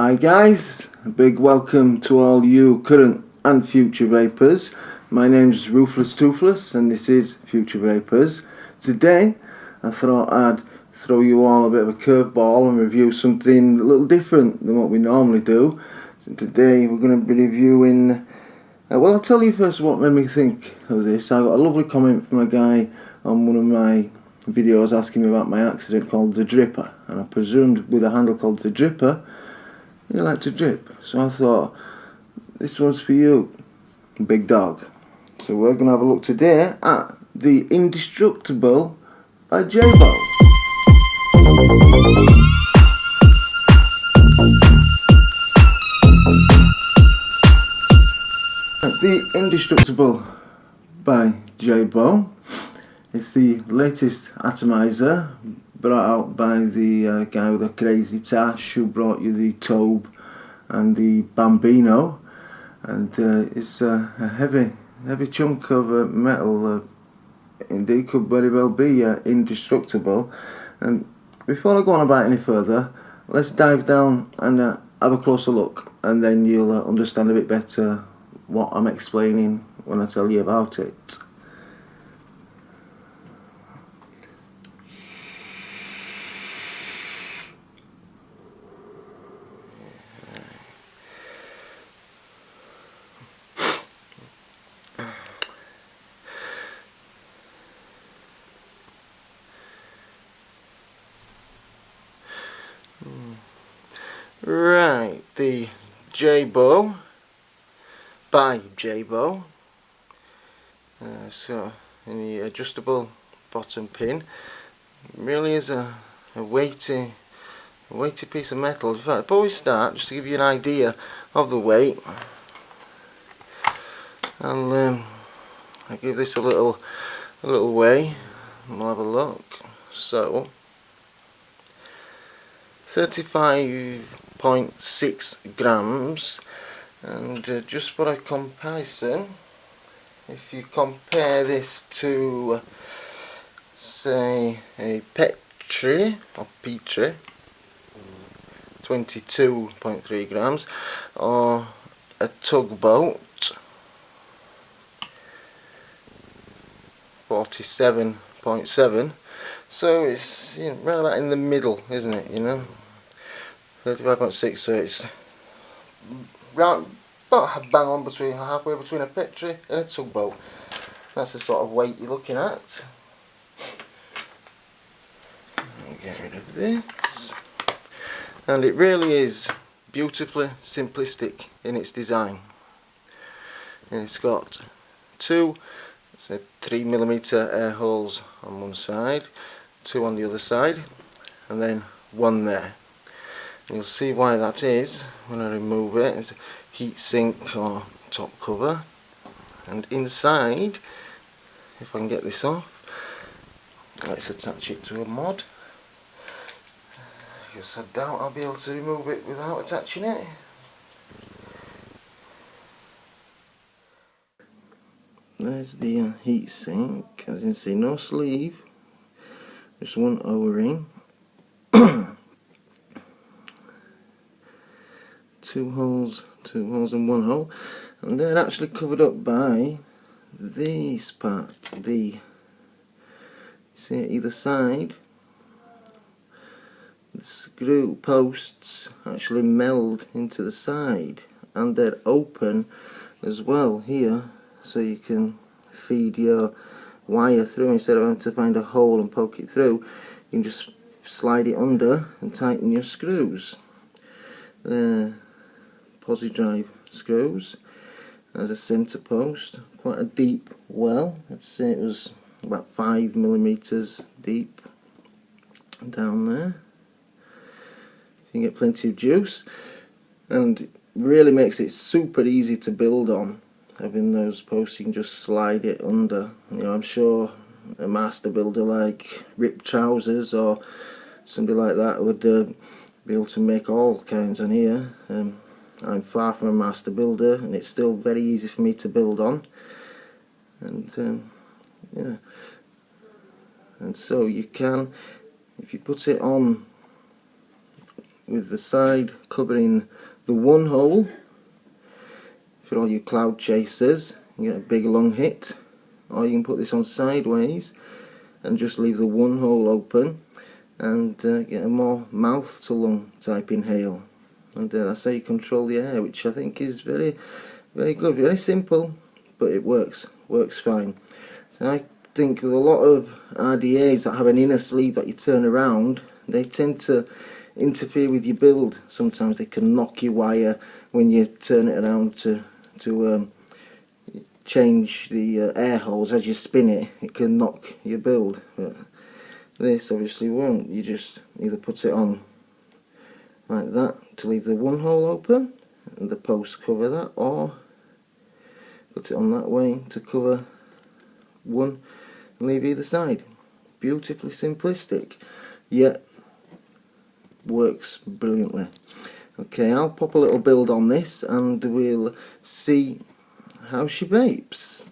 Hi guys, a big welcome to all you current and future vapors. My name's Ruthless Toothless and this is Future Vapors. Today I thought I'd throw you all a bit of a curveball and review something a little different than what we normally do. So today we're going to be reviewing, well, I'll tell you first what made me think of this. I got a lovely comment from a guy on one of my videos asking me about my accident called the Dripper, and I presumed with a handle called the Dripper you like to drip, so I thought this one's for you, big dog. So we're going to have a look today at the Indestructible by Jaybo. The Indestructible by Jaybo is the latest atomizer brought out by the guy with a crazy tash who brought you the Tobh and the Bambino, and it's a heavy chunk of metal. Indeed, could very well be indestructible. And before I go on about any further, let's dive down and have a closer look, and then you'll understand a bit better what I'm explaining when I tell you about it. Right, the Jaybo by Jaybo. So in the adjustable bottom pin, really is a weighty piece of metal. In fact, before we start, just to give you an idea of the weight, I'll give this a little weigh, and we'll have a look. So 35.6 grams, and just for a comparison, if you compare this to, say, a Petri or Petri, 22.3 grams, or a tugboat, 47.7, so it's, you know, right about in the middle, isn't it? 35.6, so it's round about bang on between, halfway between a Petri and a tugboat. That's the sort of weight you're looking at. I'll get rid of this. And it really is beautifully simplistic in its design. And it's got two 3mm air holes on one side, two on the other side, and then one there. You'll see why that is when I remove it. It's a heat sink or top cover, and inside, if I can get this off, let's attach it to a mod, because I doubt I'll be able to remove it without attaching it. There's the heat sink. As you can see, no sleeve, just one O-ring. two holes and one hole, and they're actually covered up by these parts. You see at either side, the screw posts actually meld into the side, and they're open as well here, so you can feed your wire through. Instead of having to find a hole and poke it through, you can just slide it under and tighten your screws. Posi drive screws. As a centre post, quite a deep well. I'd say it was about 5mm deep down there. You can get plenty of juice, and it really makes it super easy to build on. Having those posts, you can just slide it under. I'm sure a master builder like Rip Trousers or somebody like that would be able to make all kinds on here. I'm far from a master builder, and it's still very easy for me to build on. And yeah, and so you can, if you put it on with the side covering the one hole for all your cloud chasers. You get a big long hit, or you can put this on sideways and just leave the one hole open and get a more mouth to lung type inhale. And that's how you control the air, which I think is very good, very simple, but it works fine. So I think with a lot of RDAs that have an inner sleeve that you turn around, they tend to interfere with your build. Sometimes they can knock your wire when you turn it around to change the air holes as you spin it. It can knock your build, but this obviously won't. You just either put it on like that to leave the one hole open and the posts cover that, or put it on that way to cover one and leave either side. Beautifully simplistic, yet works brilliantly. Okay, I'll pop a little build on this and we'll see how she vapes.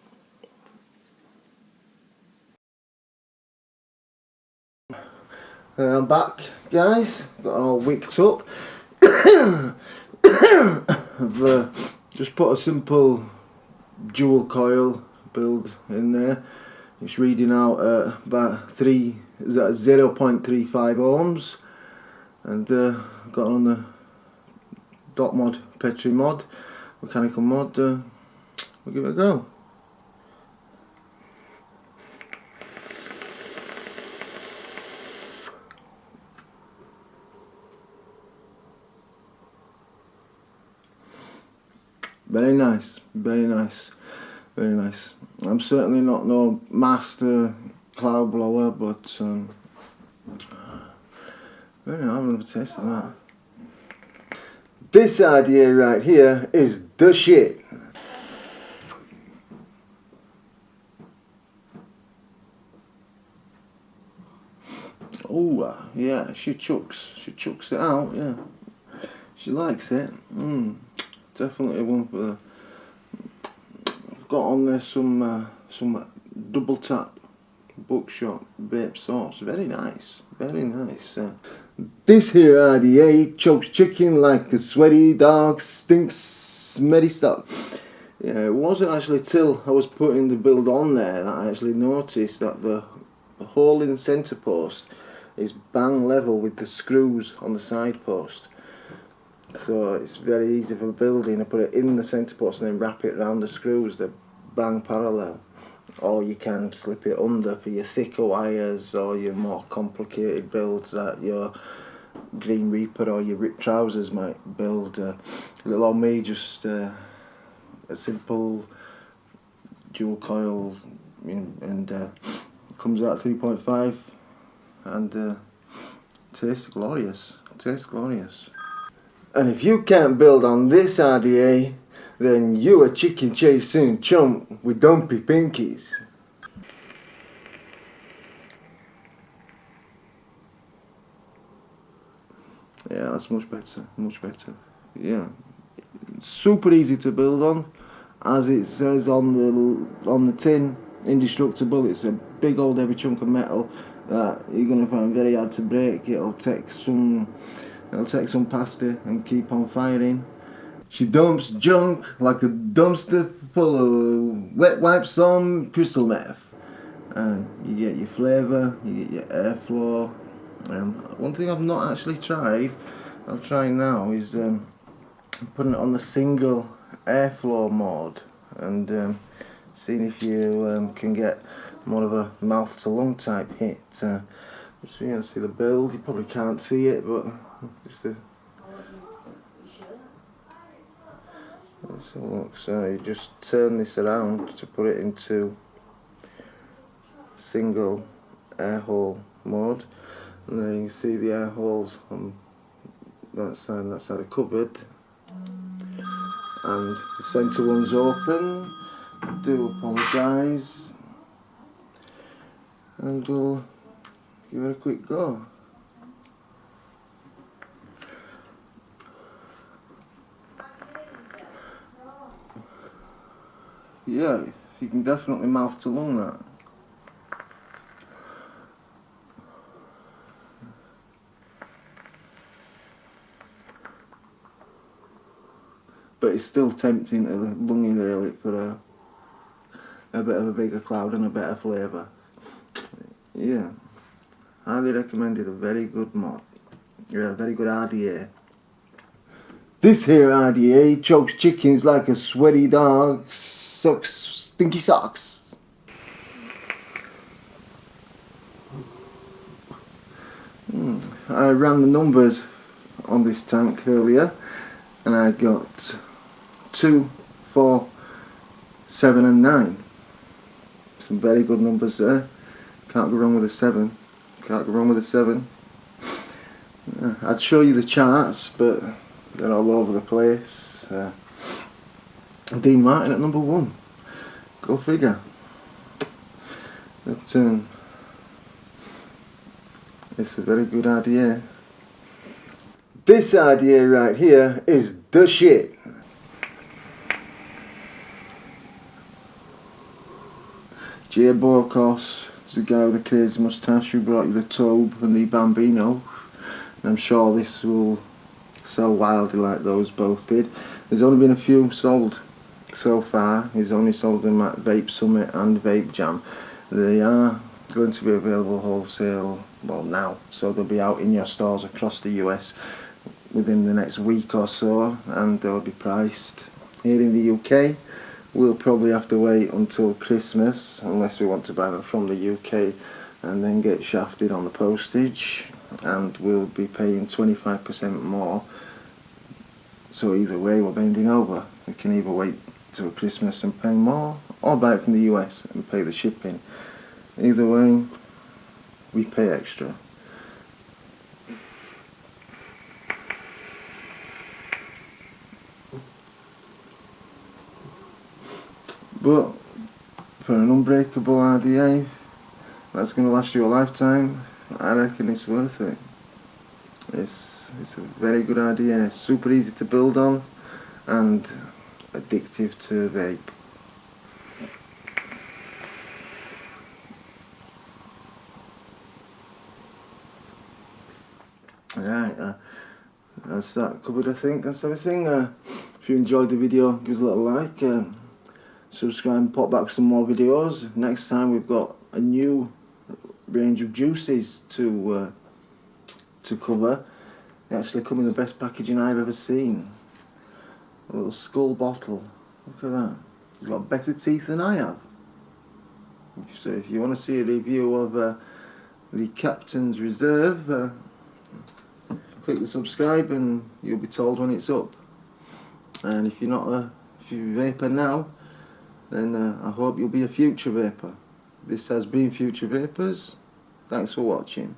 I'm back, guys. Got it all wicked up. I've just put a simple dual coil build in there. It's reading out about 0.35 ohms, and got on the dot mod, Petri mod, mechanical mod. We'll give it a go. Very nice, very nice, very nice. I'm certainly not no master cloud blower, but very nice. I'm going to taste that. This idea right here is the shit. Oh yeah, she chucks it out. Yeah, she likes it. Definitely one for the. I've got on there some double tap buckshot vape sauce. Very nice, very nice. This here RDA chokes chicken like a sweaty dog, stinks smelly stuff. Yeah, it wasn't actually till I was putting the build on there that I actually noticed that the hole in the centre post is bang level with the screws on the side post. So it's very easy for building. I put it in the centre post and then wrap it around the screws. They're bang parallel. Or you can slip it under for your thicker wires or your more complicated builds that your Green Reaper or your ripped trousers might build. Little old me, just a simple dual coil, and comes out 3.5 and tastes glorious. Tastes glorious. And if you can't build on this RDA, then you a chicken chasing chump with dumpy pinkies. Yeah, that's much better, much better. Yeah, super easy to build on, as it says on the tin. Indestructible. It's a big old heavy chunk of metal that you're gonna find very hard to break. It'll take some pasta and keep on firing. She dumps junk like a dumpster full of wet wipes on crystal meth. And you get your flavour, you get your airflow. One thing I've not actually tried, I'll try now, is putting it on the single airflow mode and seeing if you can get more of a mouth to lung type hit. Just so you see the build, you probably can't see it, but just let's have a look. So you just turn this around to put it into single air hole mode, and then you can see the air holes on that side of the cupboard, and the centre one's open. I do apologise, and we'll give it a quick go. Yeah, you can definitely mouth to lung that. but it's still tempting to lung inhale it for a bit of a bigger cloud and a better flavour. Yeah, highly recommended. A very good mod. Yeah, very good RDA. This here RDA chokes chickens like a sweaty dog, sucks stinky socks. I ran the numbers on this tank earlier and I got 2, 4, 7 and 9. Some very good numbers there. Can't go wrong with a 7. Can't go wrong with a 7. I'd show you the charts, but they're all over the place. Dean Martin at number 1. Go figure. But it's a very good RDA. This RDA right here is the shit. Jaybo, of course, is the guy with the crazy moustache who brought you the Tobh and the Bambino. And I'm sure this will sell wildly like those both did. There's only been a few sold so far. He's only sold them at Vape Summit and Vape Jam. They are going to be available wholesale, well, now, so they'll be out in your stores across the US within the next week or so, and they'll be priced. Here in the UK, we'll probably have to wait until Christmas unless we want to buy them from the UK and then get shafted on the postage, and we'll be paying 25% more. So either way, we're bending over. We can either wait till Christmas and pay more, or buy it from the US and pay the shipping. Either way, we pay extra. But for an unbreakable RDA that's going to last you a lifetime, I reckon it's worth it. It's a very good RDA, super easy to build on and addictive to vape. Alright, that's that covered. I think that's everything. If you enjoyed the video, give us a little like, subscribe and pop back some more videos. Next time we've got a new range of juices to cover. They actually come in the best packaging I've ever seen. A little skull bottle. Look at that. It's got better teeth than I have. So if you want to see a review of the Captain's Reserve, click the subscribe and you'll be told when it's up. And if you're not a vapor now, then I hope you'll be a future vapor. This has been Future Vapers. Thanks for watching.